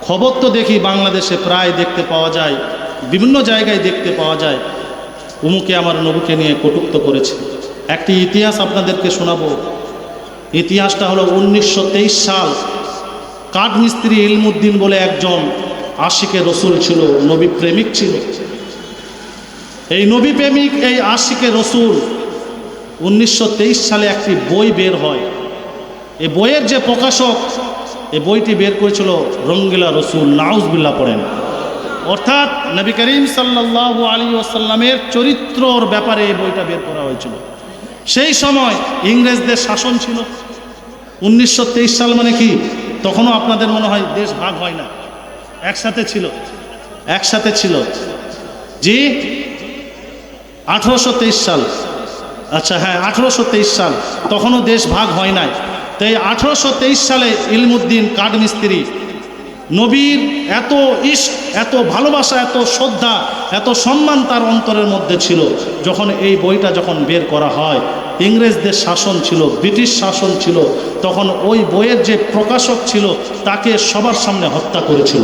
খবর তো দেখি বাংলাদেশে প্রায় দেখতে পাওয়া যায়, বিভিন্ন জায়গায় দেখতে পাওয়া যায় উমুকে আমার নবীকে নিয়ে কটূক্ত করেছে। একটি ইতিহাস আপনাদেরকে শোনাবো। ইতিহাসটা হলো 1923 সাল। কাঠমিস্ত্রি ইলমুদ্দিন বলে একজন আশিকে রসুল ছিল, নবী প্রেমিক ছিল। এই নবী প্রেমিক, এই আশিকে রসুল 1923 সালে একটি বই বের হয়। এই বইয়ের যে প্রকাশক, এই বইটি বের করেছিল রঙ্গিলা রসুল, নাউজুবিল্লাহ পড়েন। অর্থাৎ নবী করিম সাল্লাল্লাহু আলাইহি ওয়াসাল্লামের চরিত্রর ব্যাপারে এই বইটা বের করা হয়েছিল। সেই সময় ইংরেজদের শাসন ছিল। 1923 সাল মানে কি, তখনও আপনাদের মনে হয় দেশ ভাগ হয় না, একসাথে ছিল জি। 1823 সাল, আচ্ছা হ্যাঁ 1823 সাল, তখনও দেশ ভাগ হয় নাই। তো এই 1823 সালে ইলমুদ্দিন কাঠমিস্ত্রি নবীর এত ইশক, এত ভালোবাসা, এত শ্রদ্ধা, এত সম্মান তার অন্তরের মধ্যে ছিল। যখন এই বইটা যখন বের করা হয়, ইংরেজদের শাসন ছিল, ব্রিটিশ শাসন ছিল, তখন ওই বইয়ের যে প্রকাশক ছিল তাকে সবার সামনে হত্যা করেছিল।